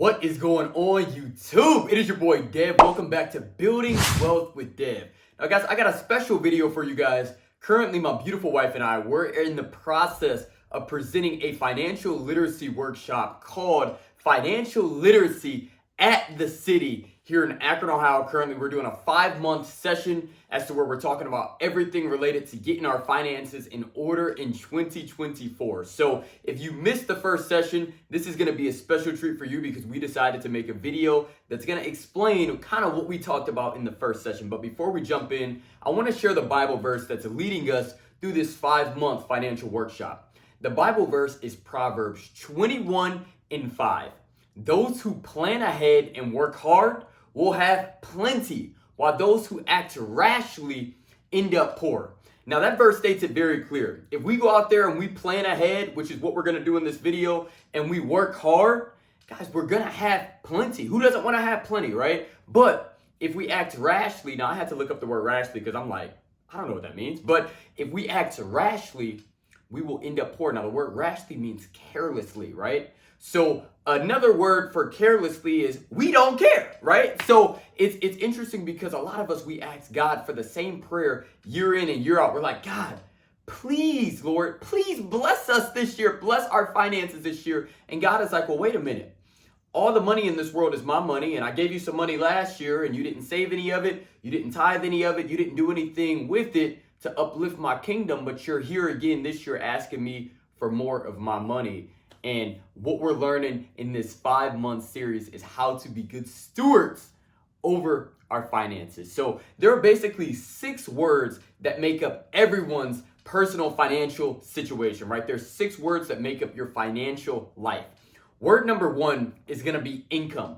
What is going on, YouTube? It is your boy Dev. Welcome back to Building Wealth with Dev. Now guys, I got a special video for you guys. Currently, my beautiful wife and I, we're in the process of presenting a financial literacy workshop called Financial Literacy at the City here in Akron, Ohio. Currently, we're doing a 5-month session as to where we're talking about everything related to getting our finances in order in 2024. So if you missed the first session, this is going to be a special treat for you because we decided to make a video that's going to explain kind of what we talked about in the first session. But before we jump in, I want to share the Bible verse that's leading us through this 5-month financial workshop. The Bible verse is Proverbs 21:5. Those who plan ahead and work hard will have plenty, while those who act rashly end up poor. Now that verse states it very clear. If we go out there and we plan ahead, which is what we're going to do in this video, and we work hard, guys, we're going to have plenty. Who doesn't want to have plenty, right? But if we act rashly, now I had to look up the word rashly because I'm like, I don't know what that means. But if we act rashly, we will end up poor. Now the word rashly means carelessly, right? So another word for carelessly is we don't care, right? So it's interesting because a lot of us, we ask God for the same prayer year in and year out. We're like, God, please, Lord, please bless us this year. Bless our finances this year. And God is like, well, wait a minute. All the money in this world is my money. And I gave you some money last year and you didn't save any of it. You didn't tithe any of it. You didn't do anything with it to uplift my kingdom. But you're here again this year asking me for more of my money. And what we're learning in this 5-month series is how to be good stewards over our finances. So there are basically 6 words that make up everyone's personal financial situation, right? There's 6 words that make up your financial life. Word number 1 is going to be income.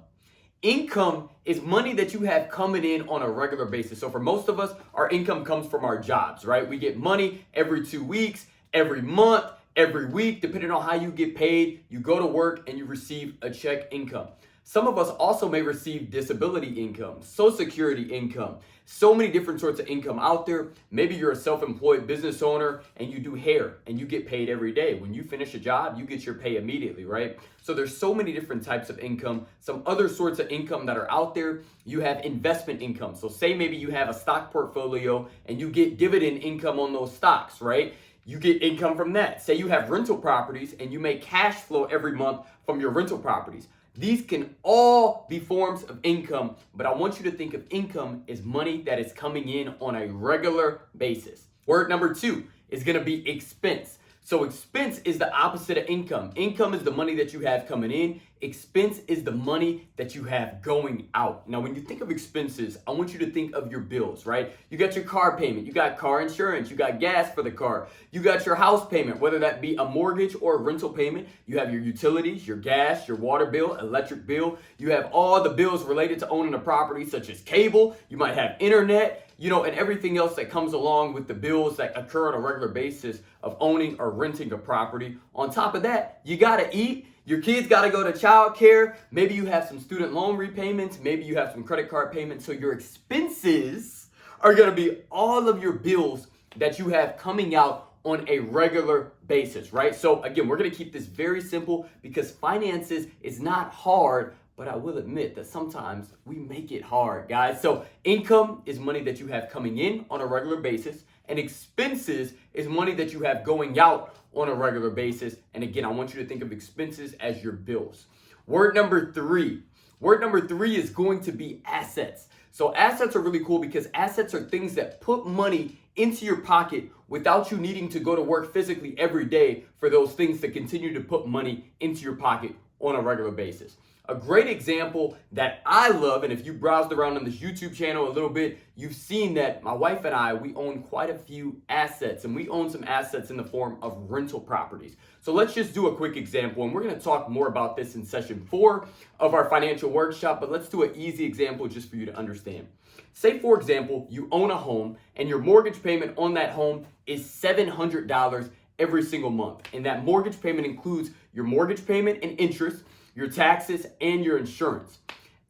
Income is money that you have coming in on a regular basis. So for most of us, our income comes from our jobs, right? We get money every 2 weeks, every month, every week, depending on how you get paid. You go to work and you receive a check income. Some of us also may receive disability income, Social Security income, so many different sorts of income out there. Maybe you're a self-employed business owner and you do hair and you get paid every day. When you finish a job, you get your pay immediately, right? So there's so many different types of income. Some other sorts of income that are out there, you have investment income. So say maybe you have a stock portfolio and you get dividend income on those stocks, right? You get income from that. Say you have rental properties and you make cash flow every month from your rental properties. These can all be forms of income, but I want you to think of income as money that is coming in on a regular basis. Word number 2 is going to be expense. So expense is the opposite of income. Income is the money that you have coming in. Expense is the money that you have going out. Now, when you think of expenses, I want you to think of your bills, right? You got your car payment, you got car insurance, you got gas for the car, you got your house payment, whether that be a mortgage or a rental payment. You have your utilities, your gas, your water bill, electric bill. You have all the bills related to owning a property, such as cable. You might have internet, and everything else that comes along with the bills that occur on a regular basis of owning or renting a property. On top of that, you got to eat. Your kids got to go to childcare. Maybe you have some student loan repayments. Maybe you have some credit card payments. So your expenses are going to be all of your bills that you have coming out on a regular basis, right? So again, we're going to keep this very simple because finances is not hard, but I will admit that sometimes we make it hard, guys. So income is money that you have coming in on a regular basis, and expenses is money that you have going out on a regular basis. And again, I want you to think of expenses as your bills. Word number 3. Word number 3 is going to be assets. So assets are really cool because assets are things that put money into your pocket without you needing to go to work physically every day for those things to continue to put money into your pocket on a regular basis. A great example that I love, and if you browsed around on this YouTube channel a little bit, you've seen that my wife and I, we own quite a few assets, and we own some assets in the form of rental properties. So let's just do a quick example, and we're going to talk more about this in session 4 of our financial workshop, but let's do an easy example just for you to understand. Say, for example, you own a home, and your mortgage payment on that home is $700 every single month, and that mortgage payment includes your mortgage payment and interest, your taxes, and your insurance.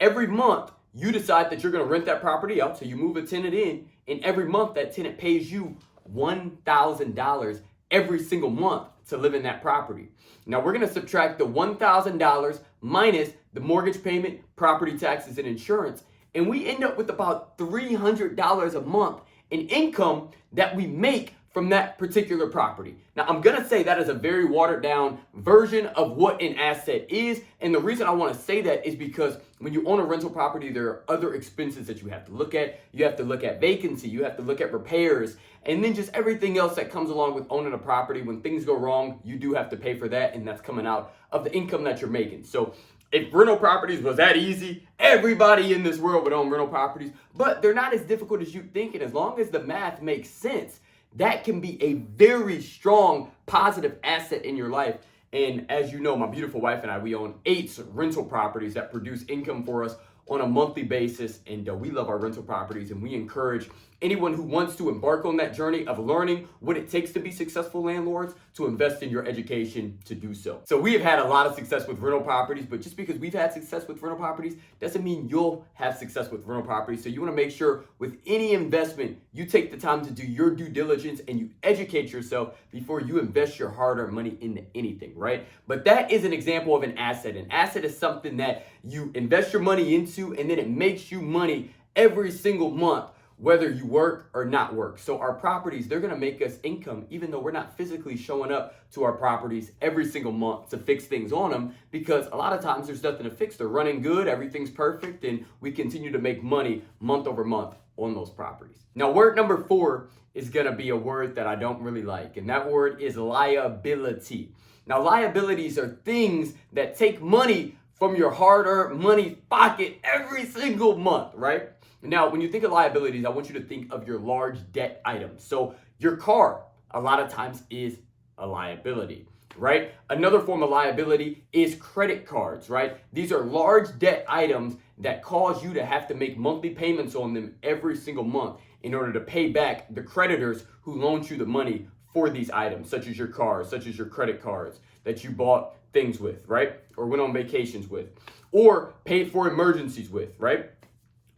Every month, you decide that you're going to rent that property out, so you move a tenant in, and every month that tenant pays you $1,000 every single month to live in that property. Now we're going to subtract the $1,000 minus the mortgage payment, property taxes, and insurance. And we end up with about $300 a month in income that we make from that particular property. Now, I'm gonna say that is a very watered down version of what an asset is. And the reason I wanna say that is because when you own a rental property, there are other expenses that you have to look at. You have to look at vacancy, you have to look at repairs, and then just everything else that comes along with owning a property. When things go wrong, you do have to pay for that, and that's coming out of the income that you're making. So if rental properties was that easy, everybody in this world would own rental properties, but they're not as difficult as you think. And as long as the math makes sense, that can be a very strong positive asset in your life. And as you know, my beautiful wife and I, we own 8 rental properties that produce income for us on a monthly basis. And we love our rental properties, and we encourage anyone who wants to embark on that journey of learning what it takes to be successful landlords to invest in your education to do so. So we have had a lot of success with rental properties, but just because we've had success with rental properties doesn't mean you'll have success with rental properties. So you want to make sure with any investment, you take the time to do your due diligence and you educate yourself before you invest your hard-earned money into anything, right? But that is an example of an asset. An asset is something that you invest your money into, and then it makes you money every single month, whether you work or not work. So our properties, they're gonna make us income, even though we're not physically showing up to our properties every single month to fix things on them, because a lot of times there's nothing to fix. They're running good, everything's perfect, and we continue to make money month over month on those properties. Now, word number 4 is gonna be a word that I don't really like, and that word is liability. Now, liabilities are things that take money from your hard-earned money pocket every single month, right? Now, when you think of liabilities, I want you to think of your large debt items. So your car, a lot of times, is a liability, right? Another form of liability is credit cards, right? These are large debt items that cause you to have to make monthly payments on them every single month in order to pay back the creditors who loaned you the money for these items, such as your cars, such as your credit cards that you bought things with, right? Or went on vacations with, or paid for emergencies with, right?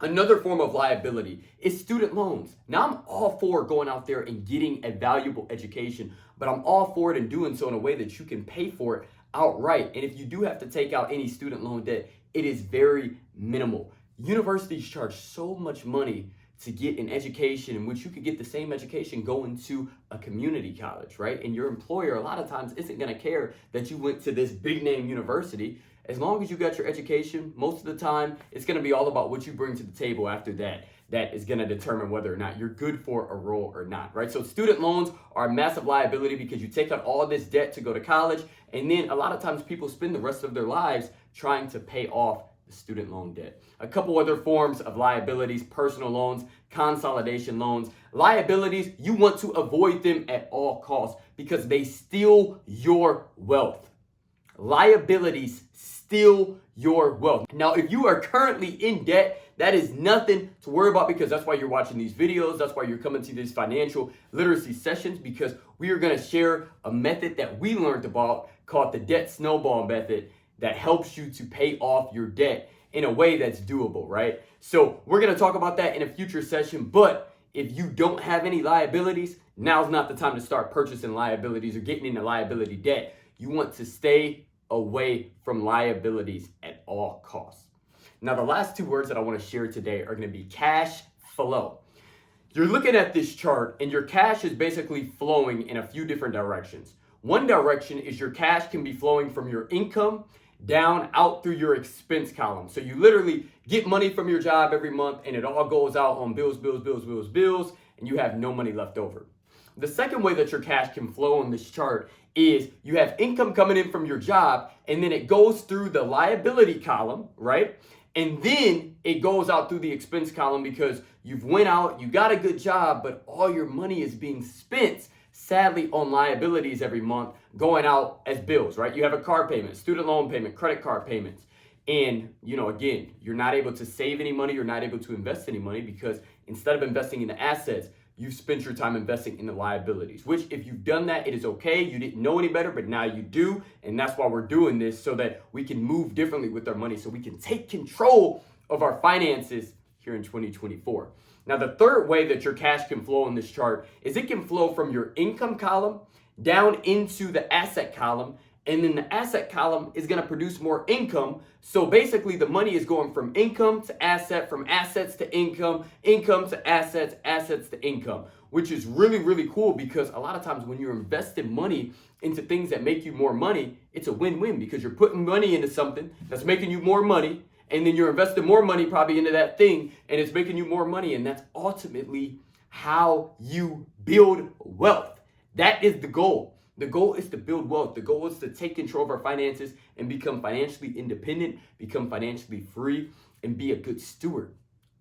Another form of liability is student loans. Now, I'm all for going out there and getting a valuable education, but I'm all for it and doing so in a way that you can pay for it outright. And if you do have to take out any student loan debt, it is very minimal. Universities charge so much money to get an education in which you could get the same education going to a community college, right? And your employer a lot of times isn't gonna care that you went to this big name university. As long as you got your education, most of the time, it's gonna be all about what you bring to the table after that. That is gonna determine whether or not you're good for a role or not, right? So student loans are a massive liability because you take out all this debt to go to college, and then a lot of times people spend the rest of their lives trying to pay off the student loan debt. A couple other forms of liabilities: personal loans, consolidation loans. Liabilities, you want to avoid them at all costs because they steal your wealth. Liabilities steal your wealth. Now, if you are currently in debt, that is nothing to worry about, because that's why you're watching these videos. That's why you're coming to these financial literacy sessions, because we are going to share a method that we learned about called the debt snowball method that helps you to pay off your debt in a way that's doable, right? So we're going to talk about that in a future session. But if you don't have any liabilities, now's not the time to start purchasing liabilities or getting into liability debt. You want to stay away from liabilities at all costs. Now, the last 2 words that I want to share today are going to be cash flow. You're looking at this chart, and your cash is basically flowing in a few different directions. One direction is your cash can be flowing from your income down out through your expense column. So you literally get money from your job every month, and it all goes out on bills, and you have no money left over. The second way that your cash can flow on this chart is you have income coming in from your job, and then it goes through the liability column, right? And then it goes out through the expense column because you've went out, you got a good job, but all your money is being spent, sadly, on liabilities every month, going out as bills, right? You have a car payment, student loan payment, credit card payments. And, again, you're not able to save any money, you're not able to invest any money because instead of investing in the assets, you've spent your time investing in the liabilities, which if you've done that, it is okay. You didn't know any better, but now you do. And that's why we're doing this, so that we can move differently with our money, so we can take control of our finances here in 2024. Now, the third way that your cash can flow in this chart is it can flow from your income column down into the asset column And then the asset column is going to produce more income. So basically the money is going from income to asset, from assets to income, income to assets, assets to income, which is really, really cool because a lot of times when you're investing money into things that make you more money, it's a win-win because you're putting money into something that's making you more money. And then you're investing more money probably into that thing and it's making you more money. And that's ultimately how you build wealth. That is the goal. The goal is to build wealth. The goal is to take control of our finances and become financially independent, become financially free, and be a good steward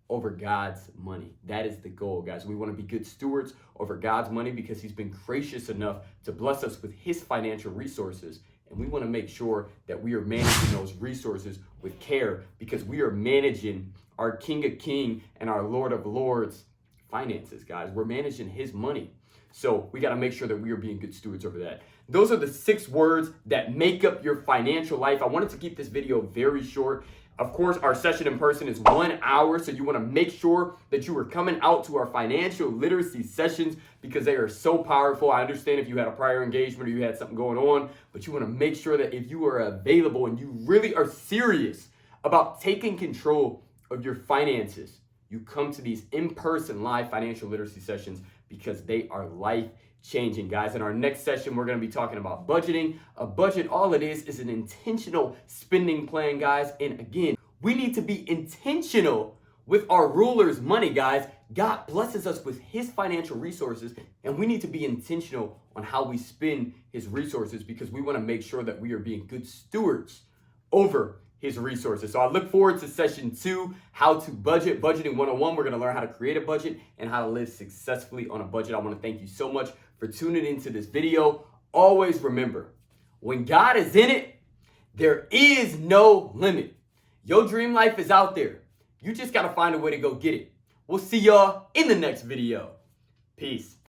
over God's money. That is the goal, guys. We want to be good stewards over God's money because he's been gracious enough to bless us with his financial resources. And we want to make sure that we are managing those resources with care because we are managing our King of Kings and our Lord of Lords finances, guys. We're managing his money. So we got to make sure that we are being good stewards over that. Those are the 6 words that make up your financial life. I wanted to keep this video very short. Of course, our session in person is 1 hour, so you want to make sure that you are coming out to our financial literacy sessions because they are so powerful. I understand if you had a prior engagement or you had something going on, but you want to make sure that if you are available and you really are serious about taking control of your finances, you come to these in-person live financial literacy sessions because they are life-changing, guys. In our next session, we're going to be talking about budgeting. A budget, all it is an intentional spending plan, guys. And again, we need to be intentional with our ruler's money, guys. God blesses us with his financial resources, and we need to be intentional on how we spend his resources because we want to make sure that we are being good stewards over his resources. So I look forward to session 2, how to budget, budgeting 101. We're going to learn how to create a budget and how to live successfully on a budget. I want to thank you so much for tuning into this video. Always remember, when God is in it, there is no limit. Your dream life is out there. You just got to find a way to go get it. We'll see y'all in the next video. Peace.